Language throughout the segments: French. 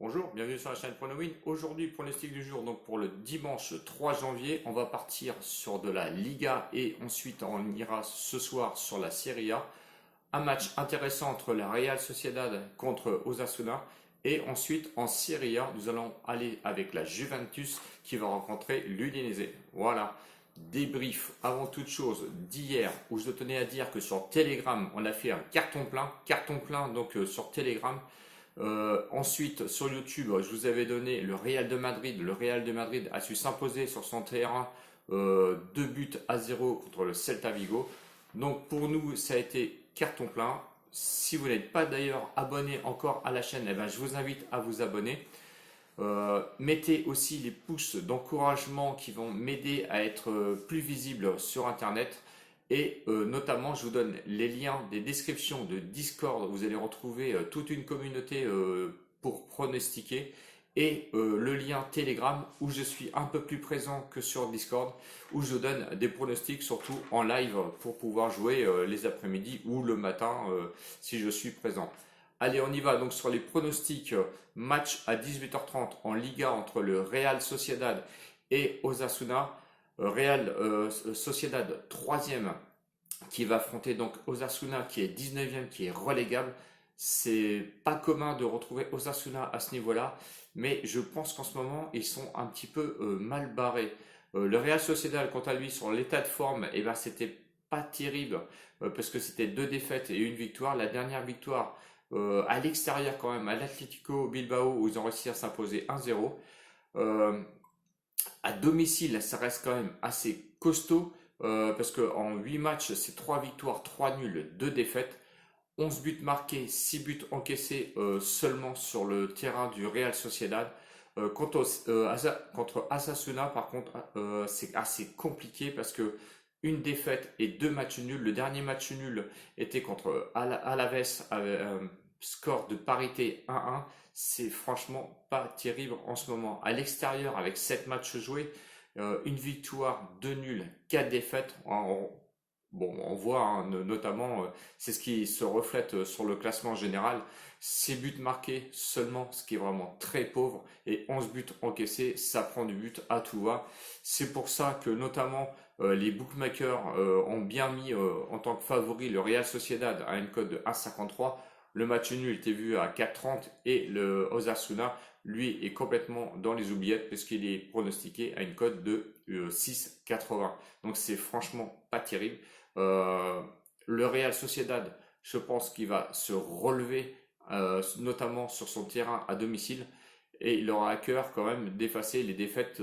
Bonjour, bienvenue sur la chaîne PronoWin. Aujourd'hui, pronostic du jour, donc pour le dimanche 3 janvier, on va partir sur de la Liga et ensuite on ira ce soir sur la Serie A. Un match intéressant entre la Real Sociedad contre Osasuna et ensuite en Serie A, nous allons aller avec la Juventus qui va rencontrer l'Udinese. Voilà, débrief avant toute chose d'hier où je tenais à dire que sur Telegram, on a fait un carton plein donc sur Telegram. Ensuite, sur YouTube, je vous avais donné le Real de Madrid. Le Real de Madrid a su s'imposer sur son terrain 2 buts à 0 contre le Celta Vigo. Donc pour nous, ça a été carton plein. Si vous n'êtes pas d'ailleurs abonné encore à la chaîne, eh ben, je vous invite à vous abonner. Mettez aussi les pouces d'encouragement qui vont m'aider à être plus visible sur Internet. Et notamment, je vous donne les liens des descriptions de Discord. Vous allez retrouver toute une communauté pour pronostiquer. Et le lien Telegram où je suis un peu plus présent que sur Discord, où je donne des pronostics surtout en live pour pouvoir jouer les après-midi ou le matin si je suis présent. Allez, on y va donc sur les pronostics. Match à 18h30 en Liga entre le Real Sociedad et Osasuna. Real Sociedad 3e qui va affronter donc Osasuna qui est 19e, qui est relégable. C'est pas commun de retrouver Osasuna à ce niveau-là, mais je pense qu'en ce moment ils sont un petit peu mal barrés. Le Real Sociedad, quant à lui, sur l'état de forme, eh ben, c'était pas terrible parce que c'était 2 défaites et une victoire. La dernière victoire à l'extérieur quand même, à l'Atlético Bilbao où ils ont réussi à s'imposer 1-0. Euh, à domicile, ça reste quand même assez costaud parce qu'en 8 matchs, c'est 3 victoires, 3 nuls, 2 défaites. 11 buts marqués, 6 buts encaissés seulement sur le terrain du Real Sociedad. Contre Asasuna, par contre, c'est assez compliqué parce que une défaite et 2 matchs nuls. Le dernier match nul était contre Alaves avec un score de parité 1-1. C'est franchement pas terrible en ce moment. À l'extérieur, avec 7 matchs joués, une victoire, 2 nuls, 4 défaites. Bon, on voit hein, notamment, c'est ce qui se reflète sur le classement général. 6 buts marqués seulement, ce qui est vraiment très pauvre, et 11 buts encaissés, ça prend du but à tout va. C'est pour ça que notamment les bookmakers ont bien mis en tant que favori le Real Sociedad à une cote de 1,53. Le match nul était vu à 4,30 et le Osasuna, lui, est complètement dans les oubliettes parce qu'il est pronostiqué à une cote de 6,80. Donc c'est franchement pas terrible. Euh, le Real Sociedad, je pense qu'il va se relever, notamment sur son terrain à domicile, et il aura à cœur quand même d'effacer les défaites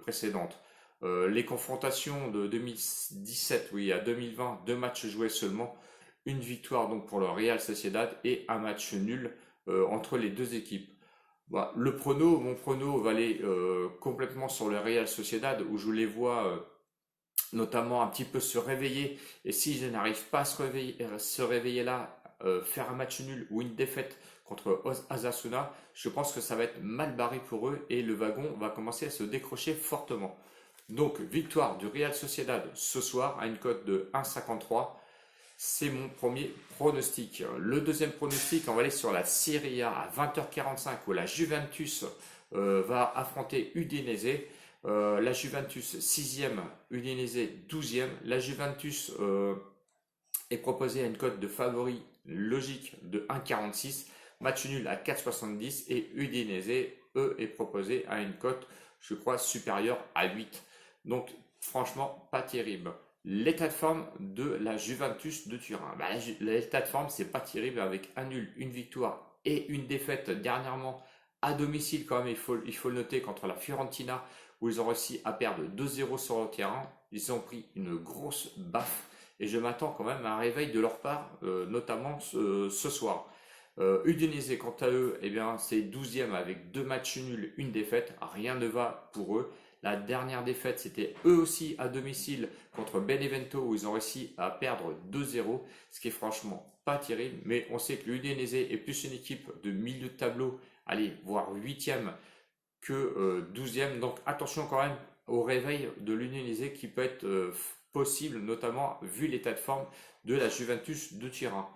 précédentes. Les confrontations de 2017, oui, à 2020, 2 matchs joués seulement, une victoire donc pour le Real Sociedad et un match nul entre les deux équipes. Bah, mon prono va aller complètement sur le Real Sociedad où je les vois notamment un petit peu se réveiller. Et si je n'arrive pas à se réveiller là, faire un match nul ou une défaite contre Asasuna, je pense que ça va être mal barré pour eux et le wagon va commencer à se décrocher fortement. Donc victoire du Real Sociedad ce soir à une cote de 1,53. C'est mon premier pronostic. Le deuxième pronostic, on va aller sur la Serie A à 20h45 où la Juventus va affronter Udinese. La Juventus 6e, Udinese 12e. La Juventus est proposée à une cote de favori logique de 1,46. Match nul à 4,70 et Udinese, eux, est proposé à une cote, je crois, supérieure à 8. Donc, franchement, pas terrible. L'état de forme de la Juventus de Turin. Bah, l'état de forme, c'est pas terrible avec un nul, une victoire et une défaite dernièrement à domicile quand même. Il faut le noter contre la Fiorentina où ils ont réussi à perdre 2-0 sur le terrain. Ils ont pris une grosse baffe et je m'attends quand même à un réveil de leur part, notamment ce soir. Udinese, quant à eux, eh bien, c'est 12e avec 2 matchs nuls, une défaite. Rien ne va pour eux. La dernière défaite, c'était eux aussi à domicile contre Benevento où ils ont réussi à perdre 2-0, ce qui est franchement pas terrible. Mais on sait que l'Udinese est plus une équipe de milieu de tableau, allez, voire 8e que 12e. Donc attention quand même au réveil de l'Udinese qui peut être possible, notamment vu l'état de forme de la Juventus de Turin.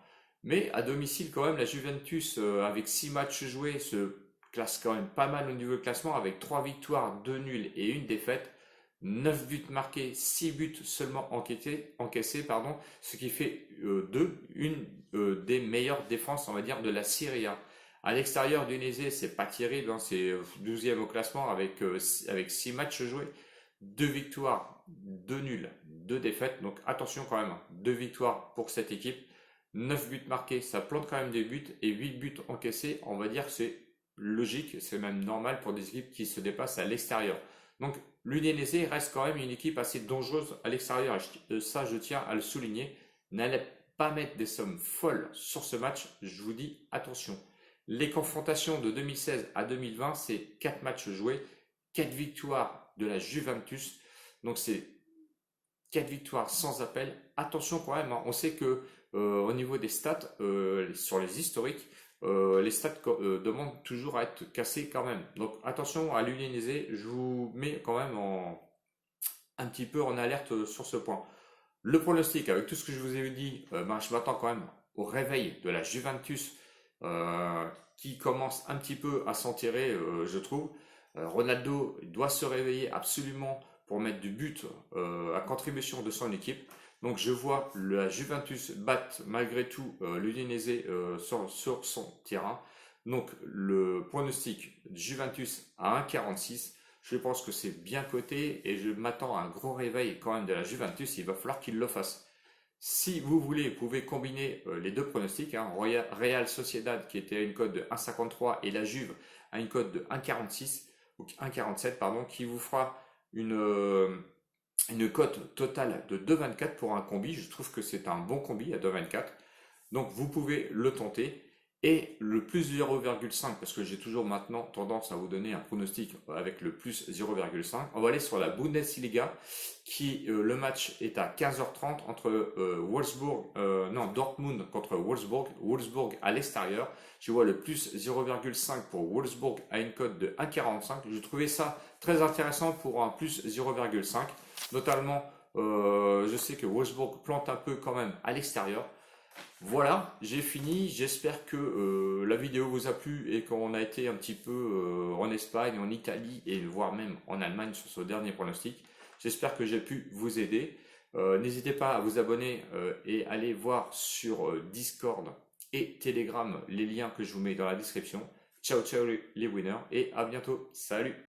Mais à domicile quand même, la Juventus avec 6 matchs joués se classe quand même pas mal au niveau du classement avec 3 victoires, 2 nuls et une défaite. 9 buts marqués, 6 buts seulement encaissés, pardon, ce qui fait une des meilleures défenses, on va dire, de la Serie A. À l'extérieur du Udinese, c'est pas terrible, hein, c'est 12e au classement avec 6 matchs joués, 2 victoires, 2 nuls, 2 défaites. Donc attention quand même, 2 victoires pour cette équipe. 9 buts marqués, ça plante quand même des buts et 8 buts encaissés, on va dire que c'est logique, c'est même normal pour des équipes qui se déplacent à l'extérieur. Donc l'Udinese reste quand même une équipe assez dangereuse à l'extérieur, ça je tiens à le souligner. N'allez pas mettre des sommes folles sur ce match, je vous dis attention. Les confrontations de 2016 à 2020, c'est 4 matchs joués, 4 victoires de la Juventus, donc c'est 4 victoires sans appel. Attention quand même, hein, on sait que au niveau des stats, sur les historiques, les stats demandent toujours à être cassés quand même. Donc attention à l'Udinese, je vous mets quand même un petit peu en alerte sur ce point. Le pronostic, avec tout ce que je vous ai dit, ben, je m'attends quand même au réveil de la Juventus qui commence un petit peu à s'en tirer, je trouve. Ronaldo doit se réveiller absolument pour mettre du but à contribution de son équipe. Donc je vois la Juventus battre malgré tout l'Udinese sur son terrain. Donc le pronostic Juventus à 1,46. Je pense que c'est bien coté et je m'attends à un gros réveil quand même de la Juventus. Il va falloir qu'il le fasse. Si vous voulez, vous pouvez combiner les deux pronostics, hein, Real Sociedad qui était à une cote de 1,53 et la Juve à une cote de 1,46 ou 1,47 pardon, qui vous fera une cote totale de 2,24 pour un combi. Je trouve que c'est un bon combi à 2,24. Donc vous pouvez le tenter. Et le plus 0,5, parce que j'ai toujours maintenant tendance à vous donner un pronostic avec le plus 0,5. On va aller sur la Bundesliga, qui le match est à 15h30 entre Dortmund contre Wolfsburg. Wolfsburg à l'extérieur. Je vois le plus 0,5 pour Wolfsburg à une cote de 1,45. Je trouvais ça très intéressant pour un plus 0,5. Notamment, je sais que Wolfsburg plante un peu quand même à l'extérieur. Voilà, j'ai fini. J'espère que la vidéo vous a plu et qu'on a été un petit peu en Espagne, en Italie et voire même en Allemagne sur ce dernier pronostic. J'espère que j'ai pu vous aider. N'hésitez pas à vous abonner et aller voir sur Discord et Telegram les liens que je vous mets dans la description. Ciao ciao les winners et à bientôt. Salut!